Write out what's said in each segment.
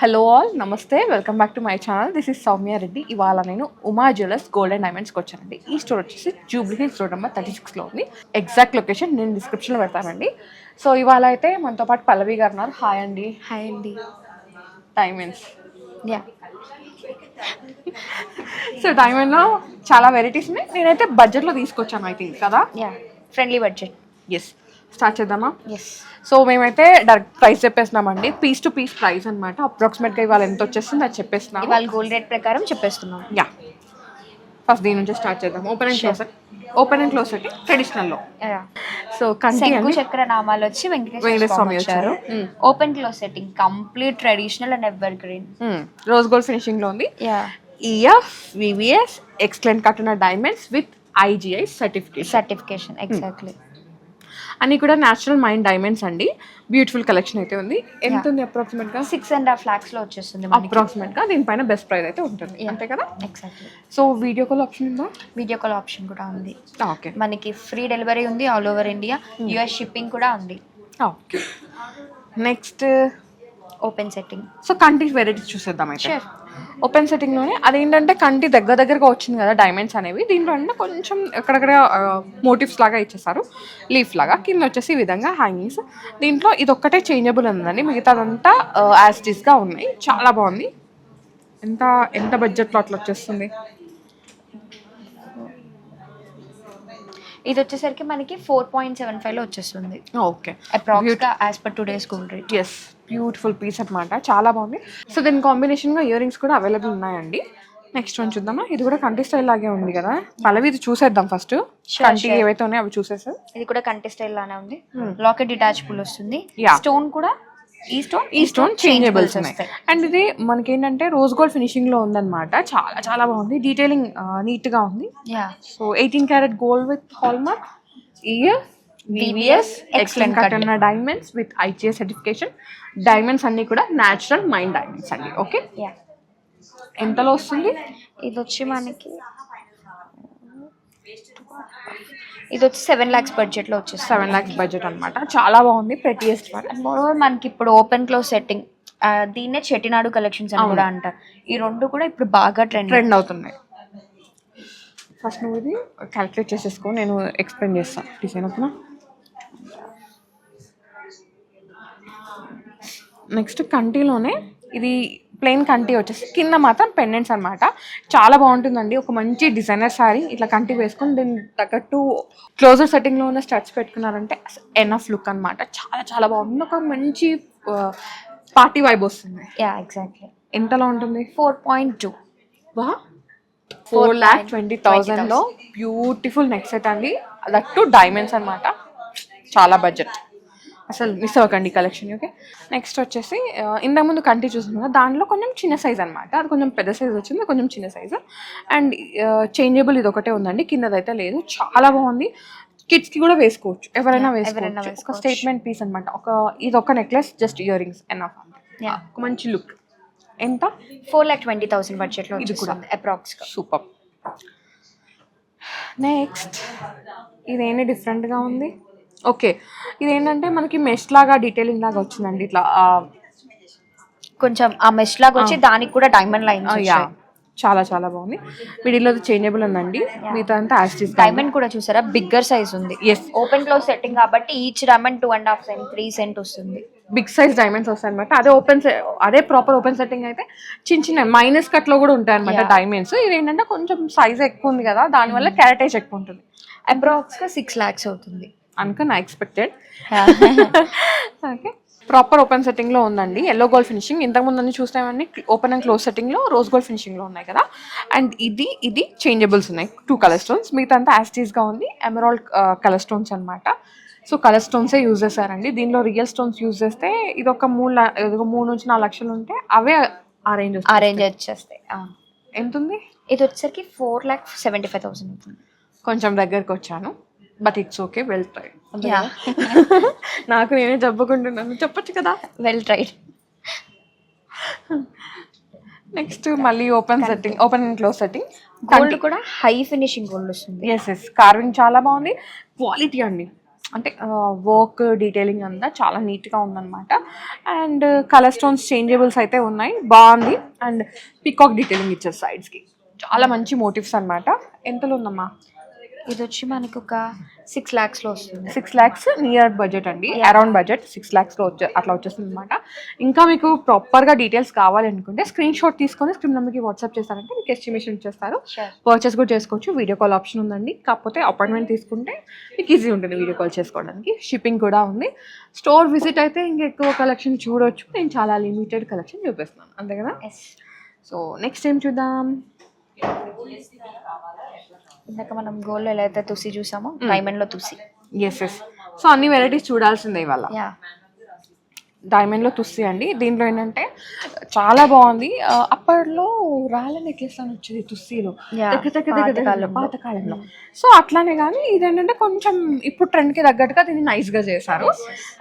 Hello all, నమస్తే, welcome back to my channel. This is Soumya Reddy. ఇవాళ నేను ఉమా జ్యువెలర్స్ గోల్డ్ అండ్ డైమండ్స్కి వచ్చానండి. ఈ స్టోర్ వచ్చేసి జూబ్లీ హిల్స్ రోడ్ నెంబర్ 36లో ఉంది. ఎగ్జాక్ట్ లొకేషన్ నేను డిస్క్రిప్షన్లో పెడతానండి. సో ఇవాళ అయితే మనతో పాటు పల్లవి గారు ఉన్నారు. హాయ్ అండి. హాయ్ అండి. డైమండ్స్, యా, సో డైమండ్లో చాలా వెరైటీస్ ఉన్నాయి. నేనైతే బడ్జెట్లో తీసుకొచ్చాను, ఐ థింక్ కదా. Yeah, friendly budget. Yes, start చేద్దామా? ఎస్. సో మేమైతే డైరెక్ట్ ప్రైస్ చెప్పేస్తున్నామండి. పీస్ టు పీస్ ప్రైస్ అనమాట. అప్రాక్సిమేట్గా ఇవాళ ఎంత వచ్చేస్తుంది అది చెప్పేస్తున్నాం. ఇవాళ గోల్డ్ రేట్ ప్రకారం చెప్పేస్తున్నాం. యా, ఫస్ట్ దీని నుంచి స్టార్ట్ చేద్దాం. ఓపెన్ అండ్ క్లోజ్ సెట్ ట్రెడిషనల్లో. సో శంకు చక్ర నామాలు వచ్చి వెంకటేశ్వర స్వామి వచ్చారు. Open close setting complete traditional and evergreen. Rose gold finishing లో ఉంది. యా, ఈఎఫ్ వివిఎస్ ఎక్సలెంట్ కట్టున్న diamonds with IGI certification exactly. అన్ని కూడా న్యాచురల్ మైండ్ డైమండ్స్ అండి. బ్యూటిఫుల్ కలెక్షన్ అయితే ఉంది. ఎంత ఉంది అప్రాక్సిమేట్ గా? 6.5 lakhs లో వచ్చేస్తుంది అప్రాక్సిమేట్ గా. దీనిపైన బెస్ట్ ప్రైస్ అయితే ఉంటుంది, అంతే కదా? Exactly. So video call option ఉందా? వీడియో కాల్ ఆప్షన్ కూడా ఉంది. ఓకే, మనకి ఫ్రీ డెలివరీ ఉంది all over India. US shipping కూడా ఉంది. Okay, next open setting. So కంటి వెరైటీస్ చూసేద్దాం అయితే. ఓపెన్ సెట్టింగ్లోనే అదేంటంటే కంటి దగ్గరగా వచ్చింది కదా డైమండ్స్ అనేవి. దీంట్లో అంటే కొంచెం ఎక్కడెక్కడ మోటివ్స్ లాగా ఇచ్చేసారు, లీఫ్ లాగా. కింద వచ్చేసి ఈ విధంగా హ్యాంగింగ్స్. దీంట్లో ఇది ఒక్కటే చేంజబుల్ ఉందండి, మిగతాదంతా యాస్టీస్గా ఉన్నాయి. చాలా బాగుంది. ఎంత బడ్జెట్లో అట్లా వచ్చేస్తుంది? ఇది వచ్చేసరికి మనకి 4.75 లో వచ్చేస్తుంది. ఓకే, అప్రాక్సిమేట్గా as per today's gold rate. Yes, beautiful piece అనమాట, చాలా బాగుంది. సో దీని కాంబినేషన్గా ఇయర్ రింగ్స్ కూడా అవైలబుల్ ఉన్నాయండి. నెక్స్ట్ వన్ చూద్దామా. ఇది కూడా కంటి స్టైల్ లాగే ఉంది కదా. పల్లవి ఇది చూసేద్దాం ఫస్ట్. కంటి ఏవైతే ఉన్నాయో అవి చూసేసాం. ఇది కూడా కంటి స్టైల్ లానే ఉంది. లాకెట్ డిటాచబుల్ వస్తుంది. స్టోన్ కూడా ఈ స్టోన్ చేంజబుల్స్ ఉన్నాయి. అండ్ ఇది మనకి ఏంటంటే రోజ్ గోల్డ్ ఫినిషింగ్ లో ఉందన్నమాట. చాలా చాలా బాగుంది. డీటెయిలింగ్ నీట్ గా ఉంది. So 18 karat gold with hallmark, VVS excellent కట్టున్న diamonds with IGI certification. Diamonds అన్ని కూడా న్యాచురల్ మైండ్ డైమండ్స్ అండి. ఓకే, ఎంతలో వస్తుంది? ఇది వచ్చి మనకి 7 lakhs బడ్జెట్ లో వచ్చేసి 7 lakhs బడ్జెట్ అనమాట. చాలా బాగుంది. Prettiest one. మోరోవర్ మనకి ఇప్పుడు ఓపెన్ క్లోజ్ సెట్టింగ్, దీన్నే చెట్టినాడు కలెక్షన్స్ అని కూడా అంటారు. ఈ రెండు కూడా ఇప్పుడు బాగా ట్రెండ్ అవుతున్నాయి. ఫస్ట్ నువ్వు ఇది క్యాలిక్యులేట్ చేసేసుకో, నేను ఎక్స్ప్లెయిన్ చేస్తాను డిజైన్. ఓకేనా? నెక్స్ట్ కంటిలోనే ఇది ప్లెయిన్ కంటి వచ్చేసి కింద మాత్రం పెండెంట్స్ అనమాట. చాలా బాగుంటుందండి. ఒక మంచి డిజైనర్ శారీ ఇట్లా కంటి వేసుకొని దీని తగ్గట్టు క్లోజర్ సెట్టింగ్లో ఉన్న స్టడ్స్ పెట్టుకున్నారంటే ఎనఫ్ లుక్ అనమాట. చాలా చాలా బాగుంటుంది. ఒక మంచి పార్టీ వైబ్ వస్తుంది. Yeah, exactly. ఎంతలో ఉంటుంది? 4.2. 4,20,000లో బ్యూటిఫుల్ నెక్ సెట్ అండి. దట్ టు డైమండ్స్ అనమాట. చాలా బడ్జెట్, అసలు మిస్ అవ్వకండి కలెక్షన్. ఓకే, నెక్స్ట్ వచ్చేసి ఇంతకుముందు కంటి చూస్తున్నాం కదా, దాంట్లో కొంచెం చిన్న సైజ్ అనమాట. అది కొంచెం పెద్ద సైజ్ వచ్చింది, కొంచెం చిన్న సైజు. అండ్ చేంజబుల్ ఇది ఒకటే ఉందండి, కిందదైతే లేదు. చాలా బాగుంది. కిడ్స్కి కూడా వేసుకోవచ్చు, ఎవరైనా వేసుకోవచ్చు. ఒక స్టేట్మెంట్ పీస్ అనమాట. ఇది ఒక necklace, just ear rings enough. ఒక మంచి లుక్. ఎంత? 4,20,000 బడ్జెట్లో ఇది కూడా అప్రాక్స్గా. సూపర్. నెక్స్ట్ ఇదేంటి డిఫరెంట్గా ఉంది. ఓకే, ఇదేంటంటే మనకి మెష్ లాగా డీటెయిలింగ్ లాగా వచ్చిందండి. ఇట్లా కొంచెం ఆ మెష్ లాగా వచ్చి దానికి కూడా డైమండ్ లైన్స్. చాలా చాలా బాగుంది. మిడిల్లో చేంజబుల్ ఉందండి. మిగతా అంతా యాస్టీస్. డైమండ్ కూడా చూసారా, బిగ్గర్ సైజ్ ఉంది. ఎస్, ఓపెన్ క్లోజ్ సెట్టింగ్ కాబట్టి ఈచ్ డైమండ్ 2.5 cent 3 cent వస్తుంది. బిగ్ సైజ్ డైమండ్స్ వస్తాయి అనమాట. అదే ప్రాపర్ ఓపెన్ సెట్టింగ్ అయితే చిన్న మైనస్ కట్ లో కూడా ఉంటాయి అనమాట డైమండ్స్. ఇది ఏంటంటే కొంచెం సైజ్ ఎక్కువ ఉంది కదా, దానివల్ల క్యారెటేజ్ ఎక్కువ ఉంటుంది. అప్రాక్స్గా 6 lakhs అవుతుంది అనుకుని I expected. Okay, proper open setting లో ఉందండి. Yellow gold finishing. ఇంతకుముందు అన్ని చూస్తామని ఓపెన్ అండ్ క్లోజ్ సెట్టింగ్ లో రోజ్ గోల్డ్ ఫినిషింగ్ లో ఉన్నాయి కదా. అండ్ ఇది చేంజబుల్స్ ఉన్నాయి, 2 color stones. మిగతా అంతా యాస్టీస్ గా ఉంది. ఎమరాల్డ్ కలర్ స్టోన్స్ అనమాట. సో కలర్ స్టోన్సే యూజ్ చేశారండి. దీనిలో రియల్ స్టోన్స్ యూజ్ చేస్తే ఇది ఒక 3 నుంచి 4 లక్షలు ఉంటే అవే అరేంజ్ వచ్చేస్తాయి. ఎంత ఉంది? ఇది వచ్చేసరికి 4,75,000 అవుతుంది. కొంచెం దగ్గరకు వచ్చాను, but it's okay, well tried. నాకు నేనే చెప్పుకుంటున్నాను, చెప్పొచ్చు కదా. Well tried. నెక్స్ట్ మళ్ళీ open and close setting. Gold కూడా హై ఫినిషింగ్ గోల్డ్ వస్తుంది. ఎస్, కార్వింగ్ చాలా బాగుంది. క్వాలిటీ అండి, అంటే వర్క్ డీటెయిలింగ్ అంతా చాలా నీట్గా ఉందన్నమాట. అండ్ కలర్ స్టోన్స్ చేంజబుల్స్ అయితే ఉన్నాయి, బాగుంది. అండ్ పికాక్ డీటెయిలింగ్ ఇచ్చారు సైడ్స్కి, చాలా మంచి మోటివ్స్ అనమాట. ఎంతలో ఉందమ్మా? ఇది వచ్చి మనకు ఒక 6 lakhsలో వస్తుంది. 6 lakhs నియర్ బడ్జెట్ అండి, అరౌండ్ బడ్జెట్ 6 lakhsలో అట్లా వచ్చేస్తుంది అనమాట. ఇంకా మీకు ప్రాపర్గా డీటెయిల్స్ కావాలనుకుంటే స్క్రీన్ షాట్ తీసుకొని స్క్రీన్ నెంబర్కి వాట్సాప్ చేస్తారంటే మీకు ఎస్టిమేషన్ ఇచ్చేస్తారు. పర్చేస్ కూడా చేసుకోవచ్చు, వీడియో కాల్ ఆప్షన్ ఉందండి. కాకపోతే అపాయింట్మెంట్ తీసుకుంటే మీకు ఈజీ ఉంటుంది వీడియో కాల్ చేసుకోవడానికి. షిప్పింగ్ కూడా ఉంది. స్టోర్ విజిట్ అయితే ఇంకా ఎక్కువ కలెక్షన్ చూడొచ్చు. నేను చాలా లిమిటెడ్ కలెక్షన్ చూపిస్తున్నాను, అంతే కదా. సో నెక్స్ట్ ఏం చూద్దాం? ఇందాక మనం గోల్డ్ ఎలా అయితే తుసి చూసామో, డైమండ్ లో తుసి. ఎస్. సో అన్ని వెరైటీస్ చూడాల్సిందే ఇవాళ. డైమండ్లో తుస్సి అండి. దీంట్లో ఏంటంటే చాలా బాగుంది. అప్పట్లో రాళ్ళ నెక్లెస్ అని వచ్చేది తుస్సీలో పాతకాలంలో. సో అట్లానే కానీ ఇదేంటంటే కొంచెం ఇప్పుడు ట్రెండ్కి తగ్గట్టుగా దీన్ని నైస్గా చేశారు.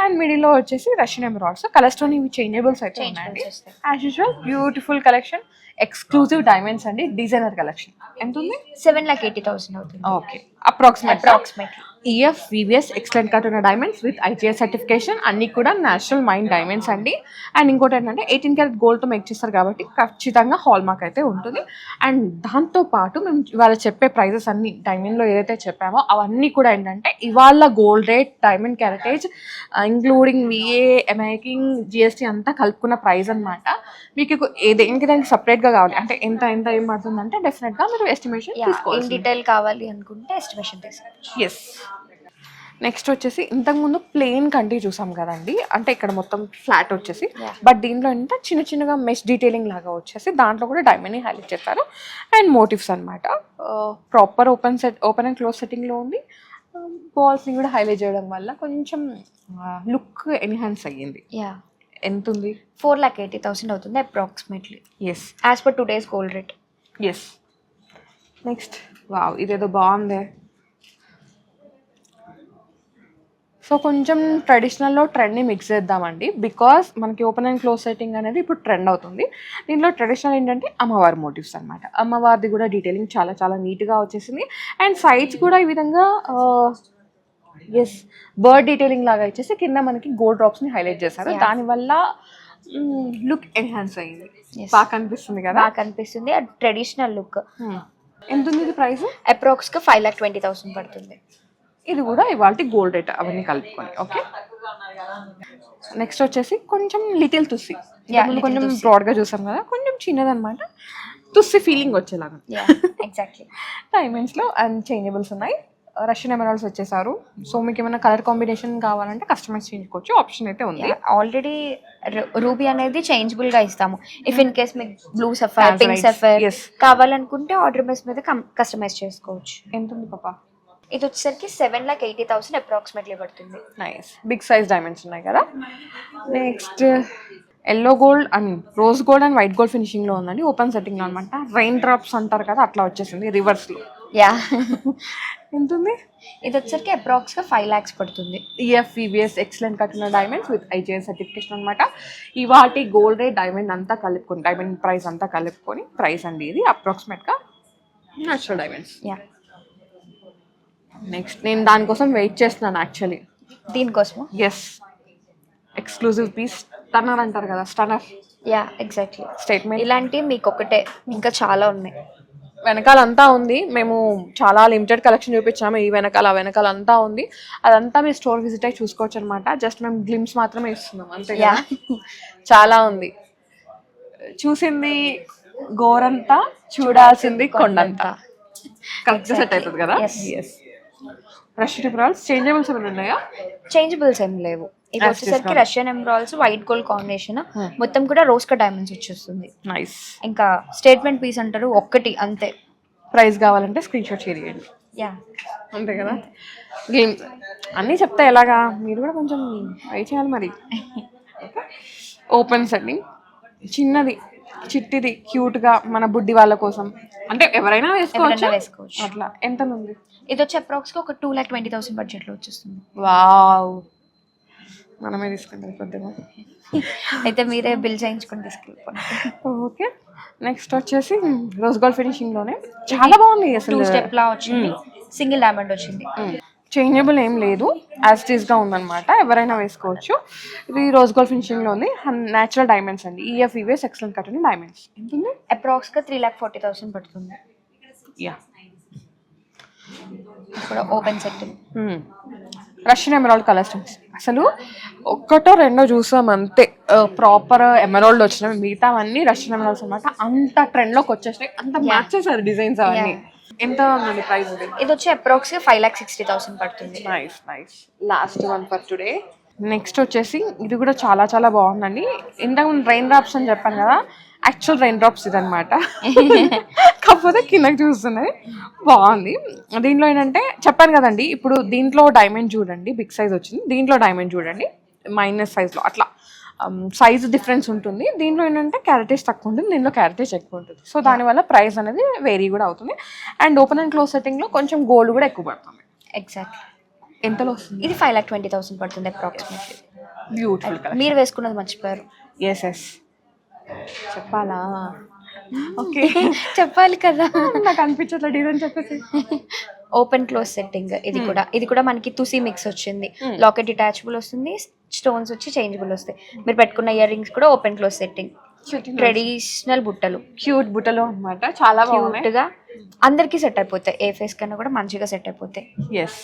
అండ్ మిడిల్లో వచ్చేసి రష్యన్ ఎమరాల్డ్స్. కలర్స్టోన్ ఇవి చేంజబుల్స్ అయితే ఉన్నాయండి. As usual beautiful collection, exclusive diamonds అండి, డిజైనర్ కలెక్షన్. ఎంత ఉంది? 7,80,000 అవుతుంది. Okay, approximate. EF VVS excellent cut ఉన్న డైమండ్స్ విత్ IGS సర్టిఫికేషన్, అన్ని కూడా నేషనల్ మైన్ డైమండ్స్ అండి. అండ్ ఇంకోటి ఏంటంటే 18 karat గోల్డ్తో మేక్ చేస్తారు కాబట్టి ఖచ్చితంగా హాల్ మార్క్ అయితే ఉంటుంది. అండ్ దాంతోపాటు మేము ఇవాళ చెప్పే ప్రైజెస్ అన్ని డైమండ్లో ఏదైతే చెప్పామో అవన్నీ కూడా ఏంటంటే ఇవాళ gold rate, diamond క్యారెటేజ్ including VA, making, GST అంతా కలుపుకున్న ప్రైస్ అనమాట. మీకు దేనికి దానికి సపరేట్గా కావాలి అంటే ఎంత ఏం పడుతుందంటే డెఫినెట్గా మీరు ఎస్టిమేషన్ తీసుకోవాలి. ఇన్ డీటెయిల్ కావాలి అనుకుంటే ఎస్టిమేషన్ తీసుకోవచ్చు. ఎస్. నెక్స్ట్ వచ్చేసి ఇంతకుముందు ప్లెయిన్ కంటి చూసాం కదండి, అంటే ఇక్కడ మొత్తం ఫ్లాట్ వచ్చేసి, బట్ దీంట్లో ఏంటంటే చిన్న చిన్నగా మెష్ డీటెయిలింగ్ లాగా వచ్చేసి దాంట్లో కూడా డైమండ్ని హైలైట్ చేస్తారు. అండ్ మోటివ్స్ అనమాట. ప్రాపర్ ఓపెన్ అండ్ క్లోజ్ సెట్టింగ్లో ఉంది. బాల్స్ని కూడా హైలైట్ చేయడం వల్ల కొంచెం లుక్ ఎన్హాన్స్ అయ్యింది. ఎంత ఉంది? 4,80,000 అవుతుంది approximately. Yes, as per today's gold rate. Yes. Next, wow, ఇదేదో బాగుంది. సో కొంచెం ట్రెడిషనల్లో ట్రెండ్ని మిక్స్ చేద్దామండి, బికాస్ మనకి ఓపెన్ అండ్ క్లోజ్ సెట్టింగ్ అనేది ఇప్పుడు ట్రెండ్ అవుతుంది. దీంట్లో ట్రెడిషనల్ ఏంటంటే అమ్మవారి మోటివ్స్ అనమాట. అమ్మవారిది కూడా డీటెయిలింగ్ చాలా చాలా నీట్గా వచ్చేసింది. అండ్ సైడ్స్ కూడా ఈ విధంగా బర్డ్ డీటెయిలింగ్ లాగా ఇచ్చేసి కింద మనకి గోల్డ్ డ్రాప్స్ని హైలైట్ చేశారు. దానివల్ల లుక్ ఎన్హాన్స్ అయ్యింది, బాగా కనిపిస్తుంది కదా. బాగా కనిపిస్తుంది, ట్రెడిషనల్ లుక్. ఎంత ఉంది ఇది ప్రైస్? అప్రాక్స్గా 5,20,000 పడుతుంది. ఇది కూడా ఇవాళ గోల్డ్ రేట్ అవన్నీ కలుపుకొని. ఓకే, నెక్స్ట్ వచ్చేసి కొంచెం లిటిల్ తుస్సి. కొంచెం బ్రాడ్గా చూసాం కదా, కొంచెం చిన్నదనమాట, తుస్సి ఫీలింగ్ వచ్చేలాగా. ఎగ్జాక్ట్లీ. డైమండ్స్లో అండ్ చేంజబుల్స్ ఉన్నాయి. రష్యన్ ఎమరాల్డ్స్ వచ్చేసారు. సో మీకు ఏమైనా కలర్ కాంబినేషన్ కావాలంటే కస్టమైజ్ చేసుకోవచ్చు, ఆప్షన్ అయితే ఉంది. ఆల్రెడీ రూబీ అనేది చేంజబుల్ గా ఇస్తాము. ఇఫ్ ఇన్ కేస్ మీకు బ్లూ సఫైర్, పింక్ సఫైర్ కావాలనుకుంటే ఆర్డర్ బేస్ మీద కస్టమైజ్ చేసుకోవచ్చు. ఎంత ఉంది పాపా? ఇది వచ్చేసరికి 7,80,000 అప్రాక్సిమేట్లీ పడుతుంది. నైస్, బిగ్ సైజ్ డైమండ్స్ ఉన్నాయి కదా. Next yellow gold and rose gold and white gold ఫినిషింగ్లో ఉందండి. ఓపెన్ సెట్టింగ్లో అనమాట. రైన్ డ్రాప్స్ అంటారు కదా, అట్లా వచ్చేసింది రివర్స్లో. ఎంత ఉంది? ఇది వచ్చేసరికి అప్రాక్స్గా 5 lakhs పడుతుంది. EF VVS ఎక్సలెంట్ కట్టిన డైమండ్స్ విత్ IGS సర్టిఫికేషన్ అనమాట. ఇవాటి గోల్డ్ రేట్ డైమండ్ అంతా కలుపుకొని, డైమండ్ ప్రైస్ అంతా కలుపుకొని ప్రైస్ అండి ఇది అప్రాక్సిమేట్గా నేచురల్ డైమండ్స్. నెక్స్ట్ నేను దానికోసం వెయిట్ చేస్తున్నాను యాక్చువల్లీ. దీనికోసం? ఎస్, ఎక్స్క్లూజివ్ పీస్ స్టన్నర్ అంటారు కదా, స్టన్నర్. ఎగ్జాక్ట్లీ. స్టేట్మెంట్ ఇలాంటి మీకు ఒకటే, ఇంకా చాలా ఉన్నాయి. వెనకాల అంతా ఉంది. మేము చాలా లిమిటెడ్ కలెక్షన్ చూపించాము. ఈ వెనకాల వెనకాల అంతా ఉంది. అదంతా మీరు స్టోర్ విజిట్ అయ్యి చూసుకోవచ్చు అనమాట. జస్ట్ మేము గ్లిమ్స్ మాత్రమే ఇస్తున్నాం అంతే. చాలా ఉంది. చూసింది గోరంతా, చూడాల్సింది కొండంతా. కరెక్ట్గా సెట్ అవుతుంది కదా. ఎస్. రష్యన్ ఎమరాల్డ్స్ చేంజబుల్స్ ఏమైనా ఉన్నాయా? చేంజబుల్స్ ఏం లేవు. ఇది వచ్చేసరికి Russian emeralds white gold combination, మొత్తం కూడా రోజ్ కట్ డైమండ్స్ వచ్చేస్తుంది. నైస్. ఇంకా స్టేట్మెంట్ పీస్ అంటారు, ఒక్కటి అంతే. ప్రైస్ కావాలంటే స్క్రీన్ షాట్ చేయండి. అంతే కదా. అన్నీ చెప్తా ఎలాగా, మీరు కూడా కొంచెం ట్రై చేయాలి మరి. ఓపెన్ సెట్టింగ్, చిన్నది చిట్టిది క్యూట్గా మన బుడ్డి వాళ్ళ కోసం, అంటే ఎవరైనా వేసుకోవచ్చు అట్లా. ఎంత ఉంది? ఇది వచ్చి అప్రాక్స్గా ఒక 2,20,000 బడ్జెట్లో వచ్చేస్తుంది. వావ్, మనమే తీసుకుంటాం కొద్దిగా. అయితే మీరే బిల్ చేయించుకొని తీసుకెళ్ళిపోండి. ఓకే. నెక్స్ట్ వచ్చేసి రోజ్ గోల్డ్ ఫినిషింగ్లోనే చాలా బాగుంది. అసలు 2 స్టెప్ లా వచ్చింది, సింగిల్ డైమండ్ వచ్చింది. చేంజబుల్ ఏం లేదు, యాజ్ ఇట్ ఈస్గా ఉందన్నమాట, ఎవరైనా వేసుకోవచ్చు. ఇది రోజ్ గోల్డ్ ఫినిషింగ్లో ఉంది, న్యాచురల్ డైమండ్స్ అండి, ఈఎఫ్ఈవేస్ ఎక్సలెంట్ కట్ డైమండ్స్. ఎంత ఉంది? అప్రాక్స్గా 3,40,000 పడుతుంది. యా, ఇప్పుడు open set Russian emerald colour stones. అసలు ఒక్కటో రెండో చూసాం అంతే, ప్రాపర్ ఎమరాల్డ్ వచ్చినవి, మిగతా అవన్నీ రష్యన్ ఎమరాల్డ్స్ అనమాట. అంత ట్రెండ్లోకి వచ్చేసినాయి, అంత మ్యాచ్ చేశారు డిజైన్స్ అవన్నీ. ఎంత ఉందండి ప్రైస్? ఇది వచ్చి అప్రాక్స్గా 5,60,000 పడుతుంది. Nice nice. Last one for today. Next వచ్చేసి ఇది కూడా చాలా చాలా బాగుందండి. ఇంతకు ముందు రెయిన్ డ్రాప్స్ అని చెప్పాను కదా, యాక్చువల్ రెయిన్ డ్రాప్స్ ఇదనమాట. కాకపోతే కిందకి చూస్తున్నాయి, బాగుంది. దీంట్లో ఏంటంటే చెప్పాను కదండి, ఇప్పుడు దీంట్లో డైమండ్ చూడండి, బిగ్ సైజ్ వచ్చింది, దీంట్లో డైమండ్ చూడండి మైనస్ సైజ్లో, అట్లా సైజ్ డిఫరెన్స్ ఉంటుంది. దీంట్లో ఏంటంటే క్యారెటేజ్ తక్కువ ఉంటుంది, దీంట్లో క్యారెటేజ్ ఎక్కువ ఉంటుంది. సో దానివల్ల ప్రైస్ అనేది వేరీ కూడా అవుతుంది. అండ్ ఓపెన్ అండ్ క్లోజ్ సెట్టింగ్లో కొంచెం గోల్డ్ కూడా ఎక్కువ పడుతుంది. ఎగ్జాక్ట్లీ. ఎంతలో వస్తుంది? ఇది 5,20,000 పడుతుంది అప్రాక్సిమేట్లీ. Beautiful colour. మీరు వేసుకున్నది మర్చిపోయారు. ఎస్ చెప్పాలా? ఓకే చెప్పాలి కదా, నాకు అనిపించట్లే డిజైన్ చెప్పేసి. Open close setting. ఇది కూడా మనకి తుసి మిక్స్ వచ్చింది. లాకెట్ డిటాచబుల్ వస్తుంది, స్టోన్స్ వచ్చి చేంజబుల్ వస్తాయి. మీరు పెట్టుకున్న ఇయర్ రింగ్స్ కూడా ఓపెన్ క్లోజ్ సెట్టింగ్, ట్రెడిషనల్ బుట్టలు, క్యూట్ బుట్టలు అనమాట, చాలా క్యూట్ గా అందరికి సెట్ అయిపోతాయి. ఏ ఫేస్ కన్నా కూడా మంచిగా సెట్ అయిపోతాయి. ఎస్,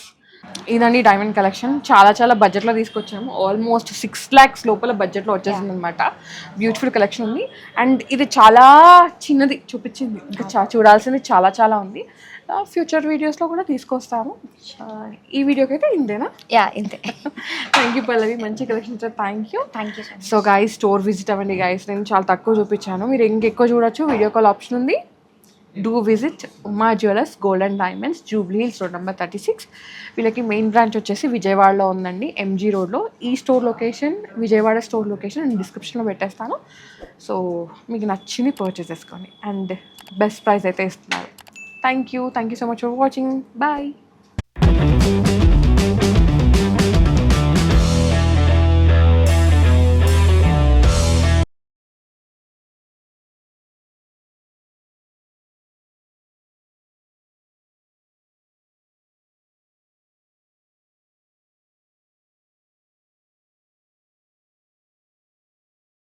ఇదండి డైమండ్ కలెక్షన్. చాలా చాలా బడ్జెట్లో తీసుకొచ్చాము, ఆల్మోస్ట్ 6 lakhs లోపల బడ్జెట్లో వచ్చేసింది అనమాట. బ్యూటిఫుల్ కలెక్షన్ ఉంది. అండ్ ఇది చాలా చిన్నది చూపించింది, ఇంకా చూడాల్సింది చాలా చాలా ఉంది. ఫ్యూచర్ వీడియోస్లో కూడా తీసుకొస్తాము. ఈ వీడియోకి అయితే ఇంతేనా? యా ఇంతే. థ్యాంక్ యూ పల్లవి, మంచి collection. Thank you. So guys, store visit అవ్వండి గైస్. నేను చాలా తక్కువ చూపించాను, మీరు ఇంకెక్కువ చూడొచ్చు. వీడియో కాల్ ఆప్షన్ ఉంది. Do visit Uma jewellers gold and diamonds, Jubilee hills road number 36. వీళ్ళకి మెయిన్ బ్రాంచ్ వచ్చేసి విజయవాడలో ఉందండి, ఎంజీ రోడ్లో. ఈ store location, Vijayawada store location నేను డిస్క్రిప్షన్లో పెట్టేస్తాను. సో మీకు నచ్చింది పర్చేస్ చేసుకోండి, అండ్ బెస్ట్ ప్రైస్ అయితే ఇస్తున్నారు. Thank you so much for watching. Bye.